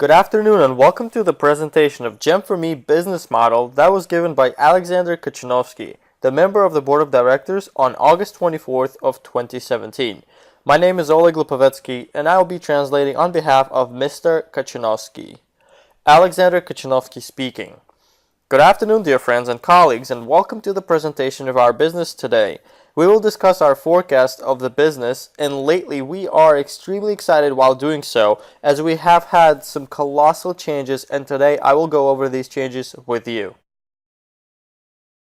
Good afternoon and welcome to the presentation of Gem4me business model that was given by Alexander Kachanovsky, the member of the board of directors on August 24th of 2017. My name is Oleg Lipovetsky and I will be translating on behalf of Mr. Kachanovsky. Alexander Kachanovsky speaking. Good afternoon, dear friends and colleagues, and welcome to the presentation of our business today. We will discuss our forecast of the business, and lately we are extremely excited while doing so, as we have had some colossal changes, and today I will go over these changes with you.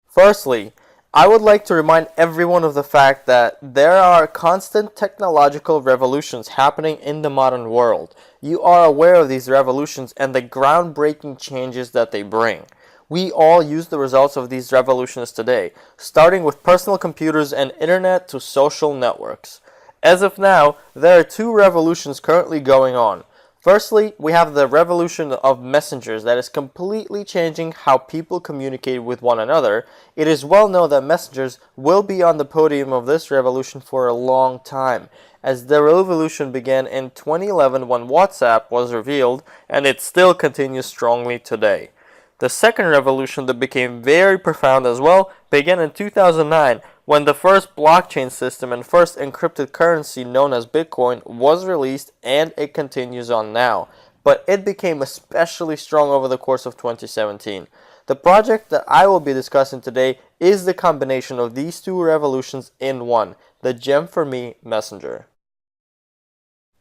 Firstly, I would like to remind everyone of the fact that there are constant technological revolutions happening in the modern world. You are aware of these revolutions and the groundbreaking changes that they bring. We all use the results of these revolutions today, starting with personal computers and internet to social networks. As of now, there are two revolutions currently going on. Firstly, we have the revolution of messengers that is completely changing how people communicate with one another. It is well known that messengers will be on the podium of this revolution for a long time, as the revolution began in 2011 when WhatsApp was revealed, and it still continues strongly today. The second revolution that became very profound as well began in 2009 when the first blockchain system and first encrypted currency known as Bitcoin was released, and it continues on now. But it became especially strong over the course of 2017. The project that I will be discussing today is the combination of these two revolutions in one, the Gem4me messenger.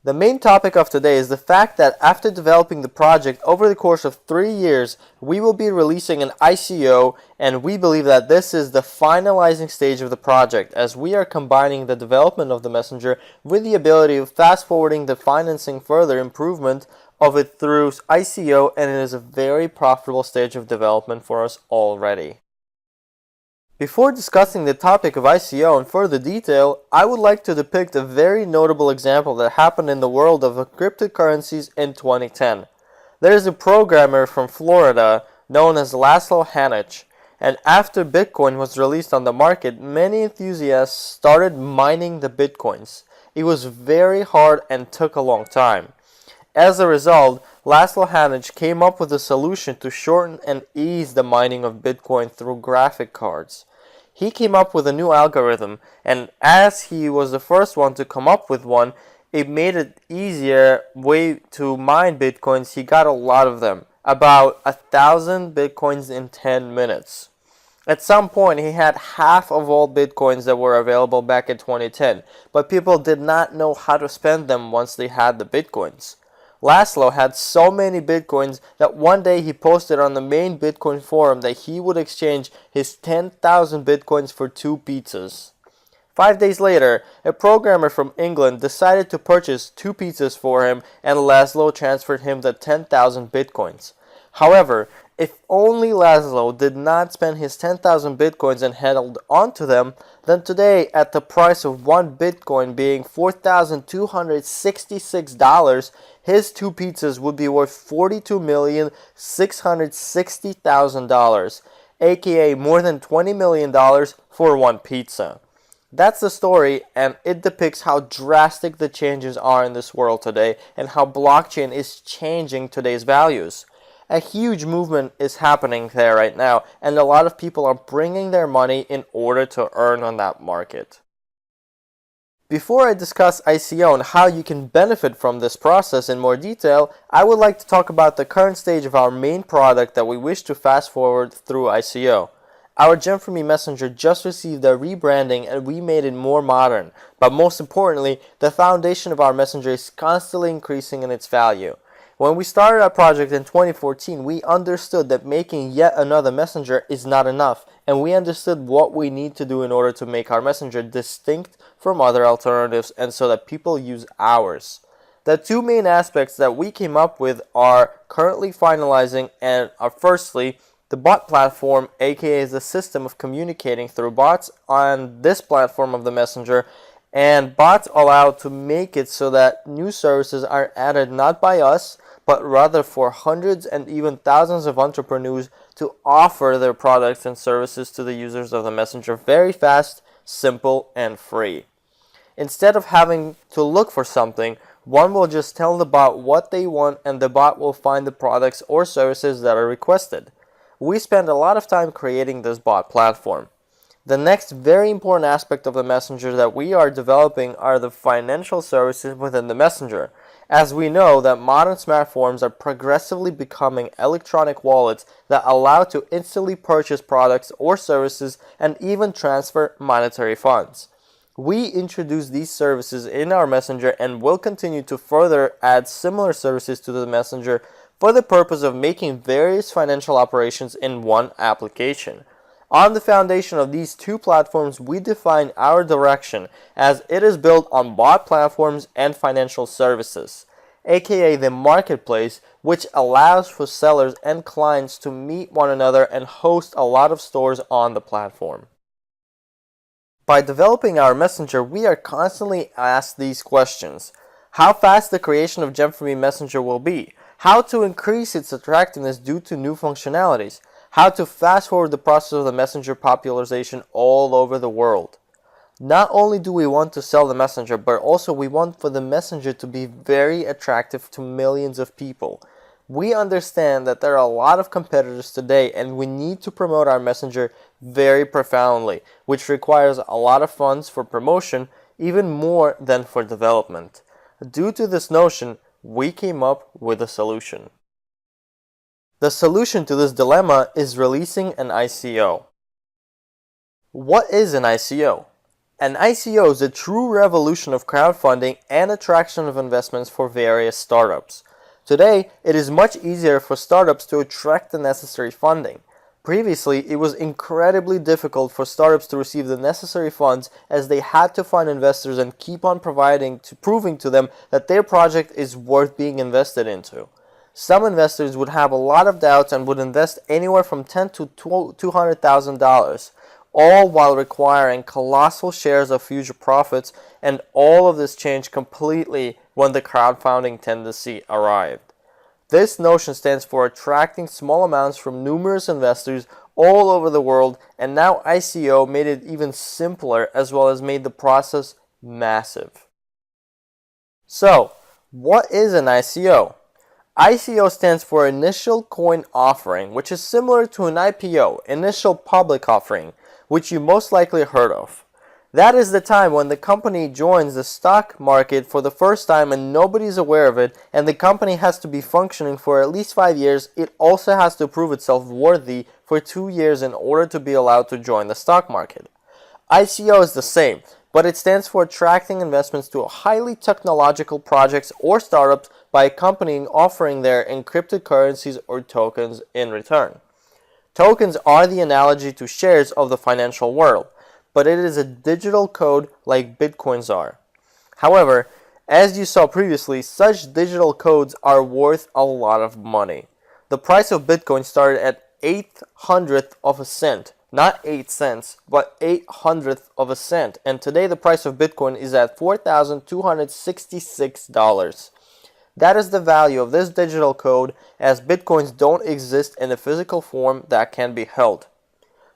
The main topic of today is the fact that after developing the project over the course of 3 years, we will be releasing an ICO, and we believe that this is the finalizing stage of the project, as we are combining the development of the messenger with the ability of fast forwarding the financing further improvement of it through ICO, and it is a very profitable stage of development for us already. Before discussing the topic of ICO in further detail, I would like to depict a very notable example that happened in the world of encrypted currencies in 2010. There is a programmer from Florida known as Laszlo Hanich, and after Bitcoin was released on the market, many enthusiasts started mining the Bitcoins. It was very hard and took a long time. As a result, Laszlo Hanich came up with a solution to shorten and ease the mining of Bitcoin through graphic cards. He came up with a new algorithm, and as he was the first one to come up with one, it made it easier way to mine Bitcoins. He got a lot of them, about 1,000 Bitcoins in 10 minutes. At some point, he had half of all Bitcoins that were available back in 2010, but people did not know how to spend them once they had the Bitcoins. Laszlo had so many Bitcoins that one day he posted on the main Bitcoin forum that he would exchange his 10,000 Bitcoins for 2 pizzas. 5 days later, a programmer from England decided to purchase 2 pizzas for him, and Laszlo transferred him the 10,000 Bitcoins. However, if only Laszlo did not spend his 10,000 Bitcoins and held onto them, then today, at the price of 1 Bitcoin being $4,266, his 2 pizzas would be worth $42,660,000, aka more than $20 million for 1 pizza. That's the story, and it depicts how drastic the changes are in this world today and how blockchain is changing today's values. A huge movement is happening there right now, and a lot of people are bringing their money in order to earn on that market. Before I discuss ICO and how you can benefit from this process in more detail, I would like to talk about the current stage of our main product that we wish to fast forward through ICO. Our Gem4me messenger just received a rebranding, and we made it more modern, but most importantly, the foundation of our messenger is constantly increasing in its value. When we started our project in 2014, we understood that making yet another messenger is not enough, and we understood what we need to do in order to make our messenger distinct from other alternatives and so that people use ours. The two main aspects that we came up with are currently finalizing and are firstly, the bot platform, aka the system of communicating through bots on this platform of the messenger, and bots allow to make it so that new services are added not by us, but rather for hundreds and even thousands of entrepreneurs to offer their products and services to the users of the messenger very fast, simple, and free. Instead of having to look for something, One will just tell the bot what they want and the bot will find the products or services that are requested. We spend a lot of time creating this bot platform. The next very important aspect of the messenger that we are developing are the financial services within the messenger, as we know that modern smartphones are progressively becoming electronic wallets that allow to instantly purchase products or services and even transfer monetary funds. We introduce these services in our messenger and will continue to further add similar services to the messenger for the purpose of making various financial operations in one application. On the foundation of these two platforms, we define our direction as it is built on bot platforms and financial services, aka the marketplace, which allows for sellers and clients to meet one another and host a lot of stores on the platform. By developing our messenger, we are constantly asked these questions. How fast the creation of Gem4me Messenger will be, how to increase its attractiveness due to new functionalities, how to fast forward the process of the messenger popularization all over the world. Not only do we want to sell the messenger, but also we want for the messenger to be very attractive to millions of people. We understand that there are a lot of competitors today and we need to promote our messenger very profoundly, which requires a lot of funds for promotion, even more than for development. Due to this notion, we came up with a solution. The solution to this dilemma is releasing an ICO. What is an ICO? An ICO is a true revolution of crowdfunding and attraction of investments for various startups. Today, it is much easier for startups to attract the necessary funding. Previously, it was incredibly difficult for startups to receive the necessary funds as they had to find investors and keep on proving to them that their project is worth being invested into. Some investors would have a lot of doubts and would invest anywhere from $10,000 to $200,000, all while requiring colossal shares of future profits, and all of this changed completely when the crowdfunding tendency arrived. This notion stands for attracting small amounts from numerous investors all over the world, and now ICO made it even simpler as well as made the process massive. So, what is an ICO? ICO stands for Initial Coin Offering, which is similar to an IPO, Initial Public Offering, which you most likely heard of. That is the time when the company joins the stock market for the first time and nobody's aware of it, and the company has to be functioning for at least 5 years. It also has to prove itself worthy for 2 years in order to be allowed to join the stock market. ICO is the same, but it stands for attracting investments to highly technological projects or startups by a company offering their encrypted currencies or tokens in return. Tokens are the analogy to shares of the financial world, but it is a digital code like bitcoins are. However, as you saw previously, such digital codes are worth a lot of money. The price of Bitcoin started at 1/800th of a cent, not 8 cents, but 1/800th of a cent, and today the price of Bitcoin is at $4,266. That is the value of this digital code, as Bitcoins don't exist in a physical form that can be held.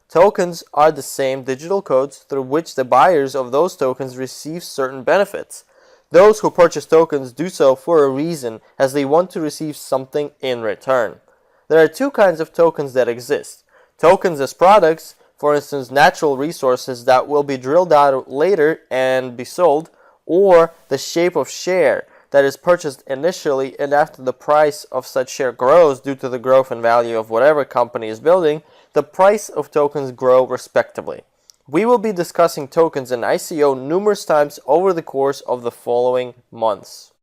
Tokens are the same digital codes through which the buyers of those tokens receive certain benefits. Those who purchase tokens do so for a reason, as they want to receive something in return. There are two kinds of tokens that exist. Tokens as products, for instance natural resources that will be drilled out later and be sold, or the shape of share that is purchased initially, and after the price of such share grows due to the growth and value of whatever company is building, the price of tokens grow respectively. We will be discussing tokens and ICO numerous times over the course of the following months.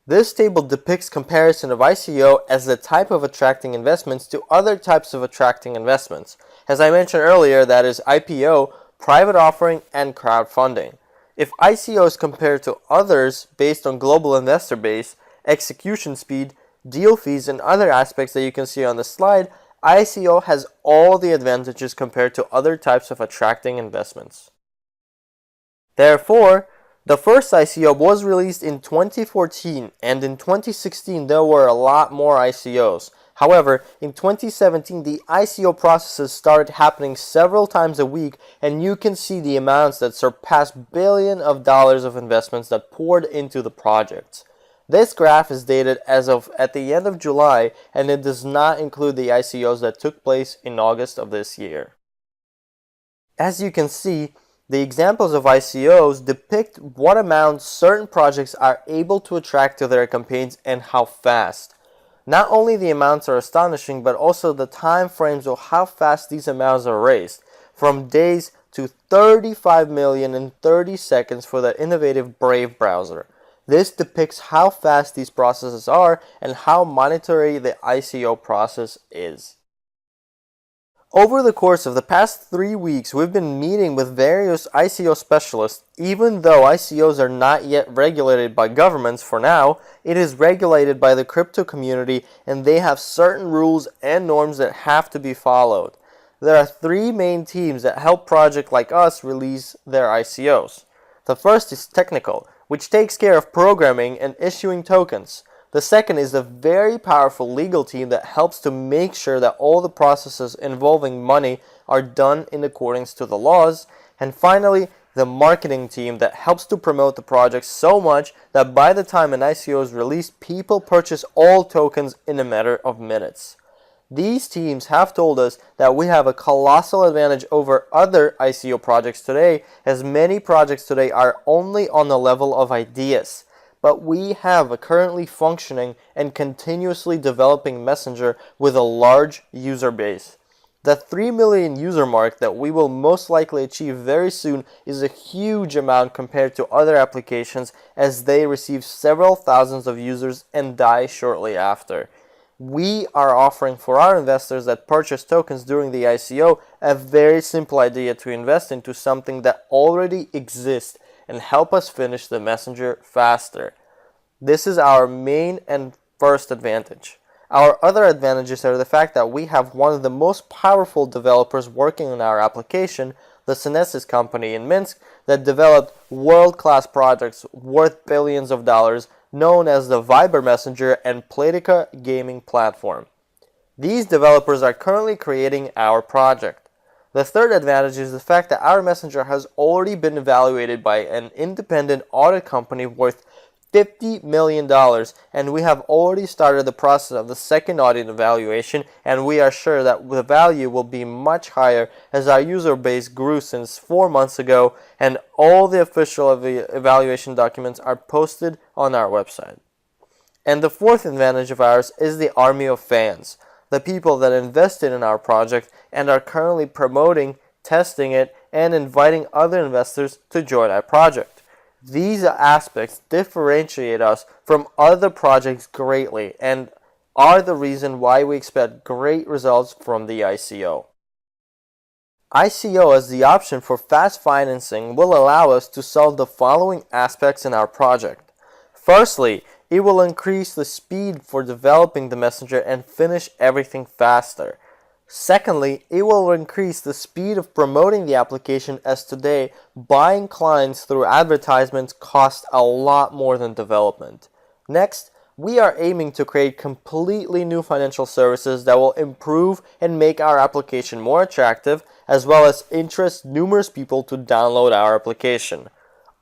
This table depicts comparison of ICO as the type of attracting investments to other types of attracting investments. As I mentioned earlier, that is IPO, private offering, and crowdfunding. If ICO is compared to others based on global investor base, execution speed, deal fees, and other aspects that you can see on the slide, ICO has all the advantages compared to other types of attracting investments. Therefore, the first ICO was released in 2014, and in 2016 there were a lot more ICOs. However, in 2017, the ICO processes started happening several times a week, and you can see the amounts that surpass billions of dollars of investments that poured into the projects. This graph is dated as of at the end of July, and it does not include the ICOs that took place in August of this year. As you can see, the examples of ICOs depict what amount certain projects are able to attract to their campaigns and how fast. Not only the amounts are astonishing, but also the time frames of how fast these amounts are raised, from days to 35 million in 30 seconds for the innovative Brave browser. This depicts how fast these processes are and how monetary the ICO process is. Over the course of the past 3 weeks, we've been meeting with various ICO specialists. Even though ICOs are not yet regulated by governments for now, it is regulated by the crypto community, and they have certain rules and norms that have to be followed. There are 3 main teams that help projects like us release their ICOs. The first is technical, which takes care of programming and issuing tokens. The second is a very powerful legal team that helps to make sure that all the processes involving money are done in accordance to the laws. And finally, the marketing team that helps to promote the project so much that by the time an ICO is released, people purchase all tokens in a matter of minutes. These teams have told us that we have a colossal advantage over other ICO projects today, as many projects today are only on the level of ideas. But we have a currently functioning and continuously developing messenger with a large user base. The 3 million user mark that we will most likely achieve very soon is a huge amount compared to other applications, as they receive several thousands of users and die shortly after. We are offering for our investors that purchase tokens during the ICO a very simple idea to invest into something that already exists and help us finish the messenger faster. This is our main and first advantage. Our other advantages are the fact that we have one of the most powerful developers working on our application, the Synesis company in Minsk, that developed world-class projects worth billions of dollars, known as the Viber Messenger and Playtika gaming platform. These developers are currently creating our project. The third advantage is the fact that our messenger has already been evaluated by an independent audit company worth $50 million, and we have already started the process of the second audit evaluation, and we are sure that the value will be much higher as our user base grew since 4 months ago, and all the official evaluation documents are posted on our website. And the fourth advantage of ours is the army of fans, the people that invested in our project and are currently promoting, testing it, and inviting other investors to join our project. These aspects differentiate us from other projects greatly and are the reason why we expect great results from the ICO. ICO as the option for fast financing will allow us to solve the following aspects in our project. Firstly, it will increase the speed for developing the messenger and finish everything faster. Secondly, it will increase the speed of promoting the application, as today buying clients through advertisements costs a lot more than development. Next, we are aiming to create completely new financial services that will improve and make our application more attractive, as well as interest numerous people to download our application.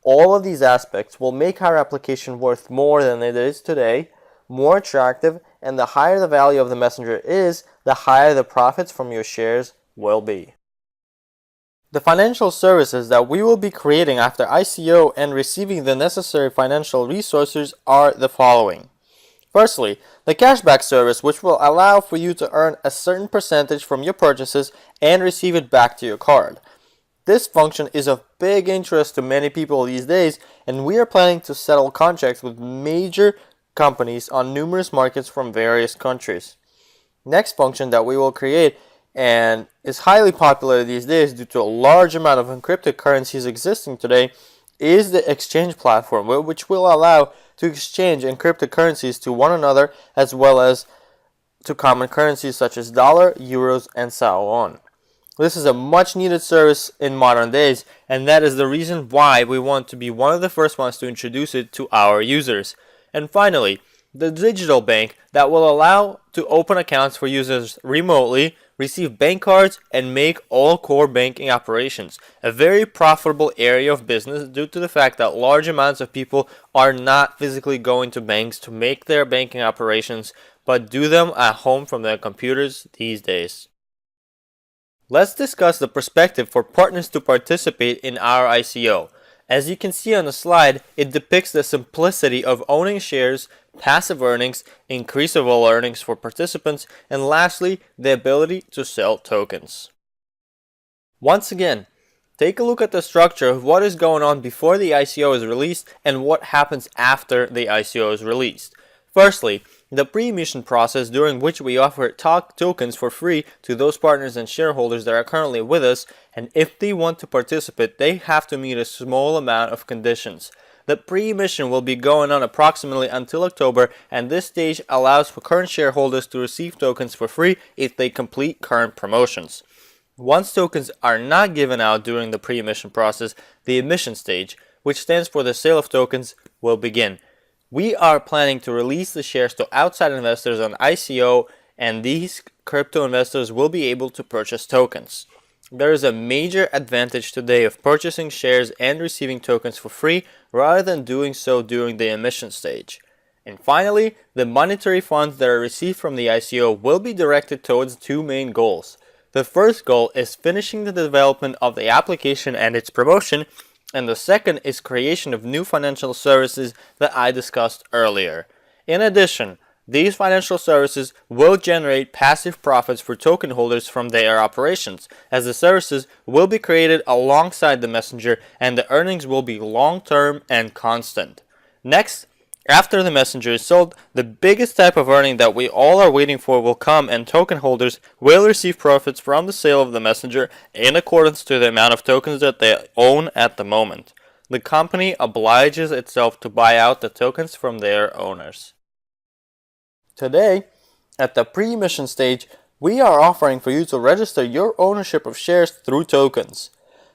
All of these aspects will make our application worth more than it is today, more attractive, and the higher the value of the messenger is, the higher the profits from your shares will be. The financial services that we will be creating after ICO and receiving the necessary financial resources are the following. Firstly, the cashback service, which will allow for you to earn a certain percentage from your purchases and receive it back to your card. This function is of big interest to many people these days, and we are planning to settle contracts with major companies on numerous markets from various countries. Next function that we will create, and is highly popular these days due to a large amount of encrypted currencies existing today, is the exchange platform, which will allow to exchange encrypted currencies to one another, as well as to common currencies such as dollar, euros, and so on. This is a much needed service in modern days, and that is the reason why we want to be one of the first ones to introduce it to our users. And finally, the digital bank that will allow to open accounts for users remotely, receive bank cards, and make all core banking operations. A very profitable area of business due to the fact that large amounts of people are not physically going to banks to make their banking operations, but do them at home from their computers these days. Let's discuss the perspective for partners to participate in our ICO. As you can see on the slide, it depicts the simplicity of owning shares, passive earnings, increasable earnings for participants, and lastly, the ability to sell tokens. Once again, take a look at the structure of what is going on before the ICO is released and what happens after the ICO is released. Firstly, the pre-emission process, during which we offer tokens for free to those partners and shareholders that are currently with us, and if they want to participate, they have to meet a small amount of conditions. The pre-emission will be going on approximately until October, and this stage allows for current shareholders to receive tokens for free if they complete current promotions. Once tokens are not given out during the pre-emission process, the emission stage, which stands for the sale of tokens, will begin. We are planning to release the shares to outside investors on ICO, and these crypto investors will be able to purchase tokens. There is a major advantage today of purchasing shares and receiving tokens for free rather than doing so during the emission stage. And finally, the monetary funds that are received from the ICO will be directed towards two main goals. The first goal is finishing the development of the application and its promotion, and the second is creation of new financial services that I discussed earlier. In addition, these financial services will generate passive profits for token holders from their operations, as the services will be created alongside the messenger and the earnings will be long-term and constant. Next, after the messenger is sold, the biggest type of earning that we all are waiting for will come, and token holders will receive profits from the sale of the messenger in accordance to the amount of tokens that they own at the moment. The company obliges itself to buy out the tokens from their owners. Today, at the pre-emission stage, we are offering for you to register your ownership of shares through tokens.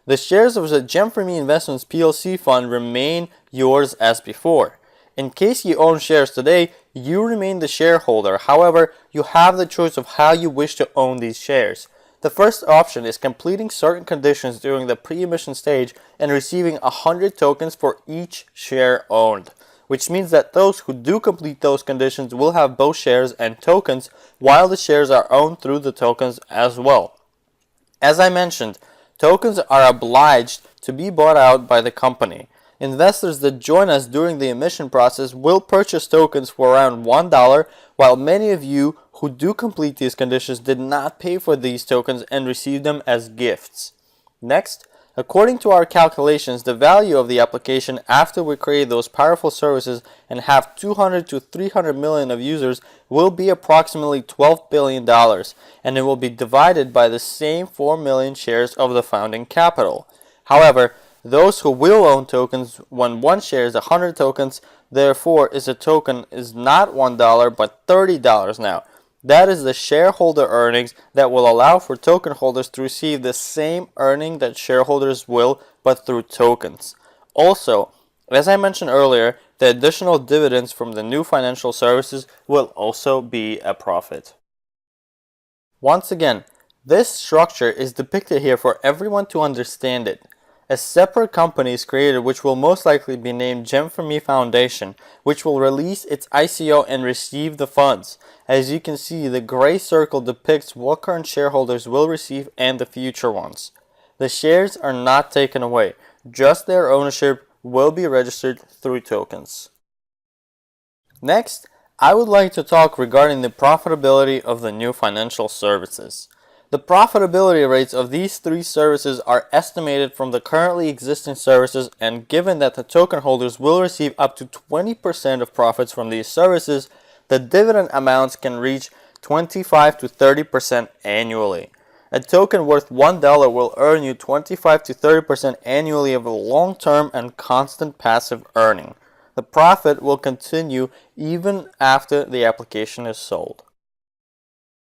The shares of the Gem4me Investments PLC fund remain yours as before. In case you own shares today, you remain the shareholder. However, you have the choice of how you wish to own these shares. The first option is completing certain conditions during the pre-emission stage and receiving 100 tokens for each share owned, which means that those who do complete those conditions will have both shares and tokens, while the shares are owned through the tokens as well. As I mentioned, tokens are obliged to be bought out by the company. Investors that join us during the emission process will purchase tokens for around $1, while many of you who do complete these conditions did not pay for these tokens and receive them as gifts. Next, according to our calculations, the value of the application after we create those powerful services and have 200 to 300 million of users will be approximately $12 billion, and it will be divided by the same 4 million shares of the founding capital. However, those who will own tokens when one share is 100 tokens, therefore a token is not $1 but $30 now. That is the shareholder earnings that will allow for token holders to receive the same earning that shareholders will, but through tokens. Also, as I mentioned earlier, the additional dividends from the new financial services will also be a profit. Once again, this structure is depicted here for everyone to understand it. A separate company is created which will most likely be named Gem4me Foundation, which will release its ICO and receive the funds. As you can see, the gray circle depicts what current shareholders will receive and the future ones. The shares are not taken away, just their ownership will be registered through tokens. Next, I would like to talk regarding the profitability of the new financial services. The profitability rates of these three services are estimated from the currently existing services, and given that the token holders will receive up to 20% of profits from these services, the dividend amounts can reach 25 to 30% annually. A token worth $1 will earn you 25 to 30% annually of a long-term and constant passive earning. The profit will continue even after the application is sold.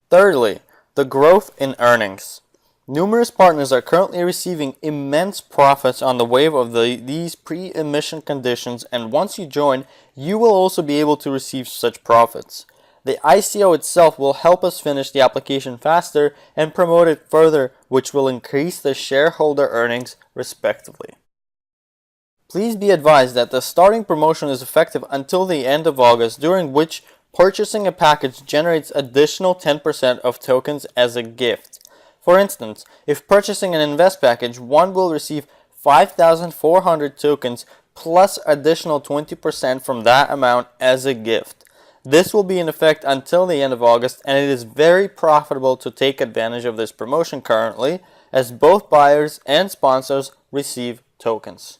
Thirdly, the growth in earnings. Numerous partners are currently receiving immense profits on the wave of these pre-emission conditions, and once you join, you will also be able to receive such profits. The ICO itself will help us finish the application faster and promote it further, which will increase the shareholder earnings respectively. Please be advised that the starting promotion is effective until the end of August, during which purchasing a package generates additional 10% of tokens as a gift. For instance, if purchasing an invest package, one will receive 5,400 tokens plus additional 20% from that amount as a gift. This will be in effect until the end of August, and it is very profitable to take advantage of this promotion currently, as both buyers and sponsors receive tokens.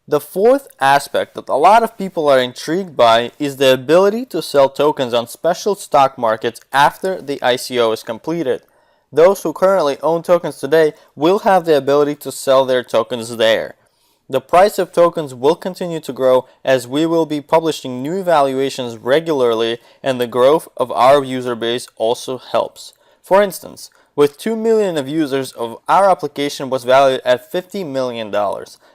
The fourth aspect that a lot of people are intrigued by is the ability to sell tokens on special stock markets after the ICO is completed. Those who currently own tokens today will have the ability to sell their tokens there. The price of tokens will continue to grow as we will be publishing new evaluations regularly, and the growth of our user base also helps. For instance, with 2 million of users, our application was valued at $50 million,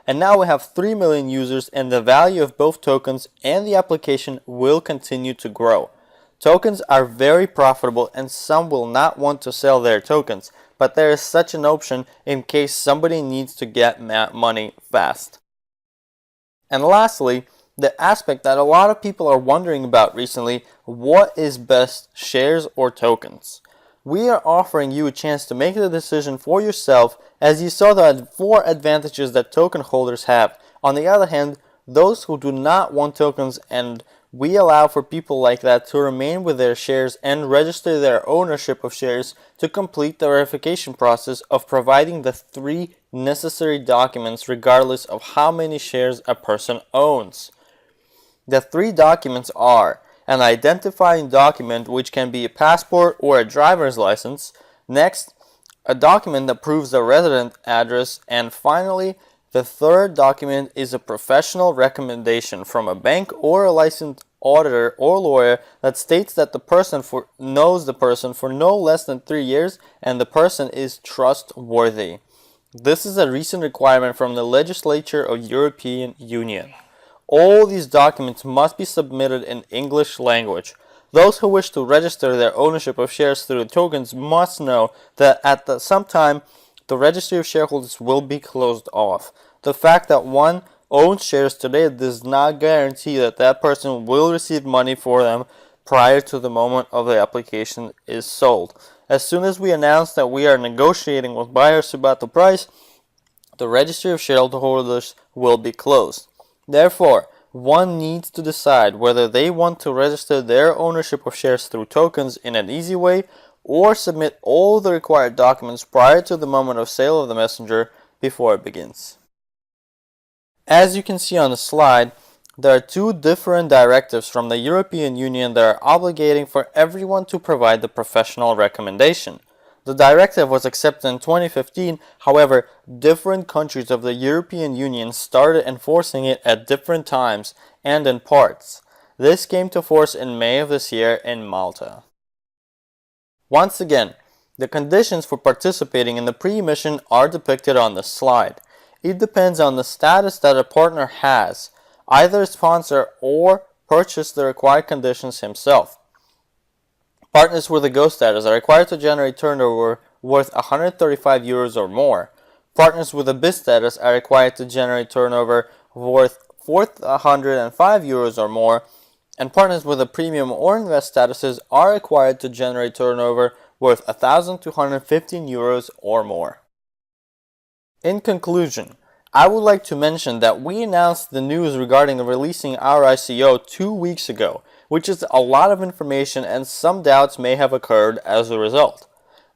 and now we have 3 million users, and the value of both tokens and the application will continue to grow. Tokens are very profitable, and some will not want to sell their tokens, but there is such an option in case somebody needs to get money fast. And lastly, the aspect that a lot of people are wondering about recently: what is best, shares or tokens? We are offering you a chance to make the decision for yourself, as you saw the 4 advantages that token holders have. On the other hand, those who do not want tokens, and we allow for people like that to remain with their shares and register their ownership of shares to complete the verification process of providing the 3 necessary documents regardless of how many shares a person owns. The 3 documents are an identifying document, which can be a passport or a driver's license, next, a document that proves a resident address, and finally, the third document is a professional recommendation from a bank or a licensed auditor or lawyer that states that the person knows the person for no less than 3 years and the person is trustworthy. This is a recent requirement from the legislature of European Union. All these documents must be submitted in English language. Those who wish to register their ownership of shares through tokens must know that at some time the registry of shareholders will be closed off. The fact that one owns shares today does not guarantee that that person will receive money for them prior to the moment of the application is sold. As soon as we announce that we are negotiating with buyers about the price, the registry of shareholders will be closed. Therefore, one needs to decide whether they want to register their ownership of shares through tokens in an easy way, or submit all the required documents prior to the moment of sale of the messenger before it begins. As you can see on the slide, there are 2 different directives from the European Union that are obligating for everyone to provide the professional recommendation. The directive was accepted in 2015, however, different countries of the European Union started enforcing it at different times and in parts. This came to force in May of this year in Malta. Once again, the conditions for participating in the pre-emission are depicted on the slide. It depends on the status that a partner has, either sponsor or purchase the required conditions himself. Partners with a Go status are required to generate turnover worth 135 euros or more. Partners with a BIS status are required to generate turnover worth 405 euros or more, and partners with a premium or invest statuses are required to generate turnover worth 1,215 euros or more. In conclusion, I would like to mention that we announced the news regarding releasing our ICO 2 weeks ago, which is a lot of information, and some doubts may have occurred as a result.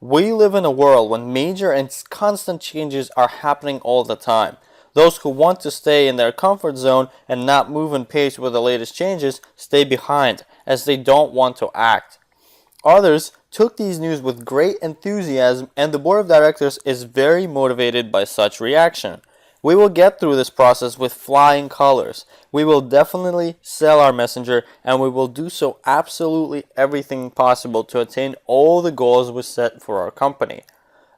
We live in a world when major and constant changes are happening all the time. Those who want to stay in their comfort zone and not move in pace with the latest changes stay behind, as they don't want to act. Others took these news with great enthusiasm, and the board of directors is very motivated by such reaction. We will get through this process with flying colors. We will definitely sell our messenger, and we will do so absolutely everything possible to attain all the goals we set for our company.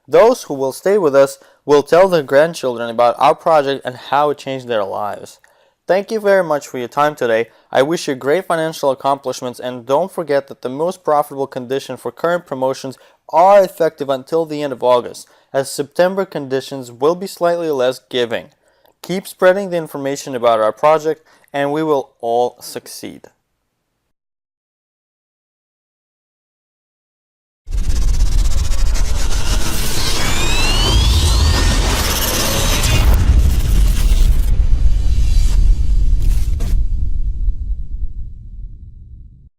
Those who will stay with us will tell their grandchildren about our project and how it changed their lives. Thank you very much for your time today. I wish you great financial accomplishments, and don't forget that the most profitable condition for current promotions are effective until the end of August, as September conditions will be slightly less giving. Keep spreading the information about our project and we will all succeed.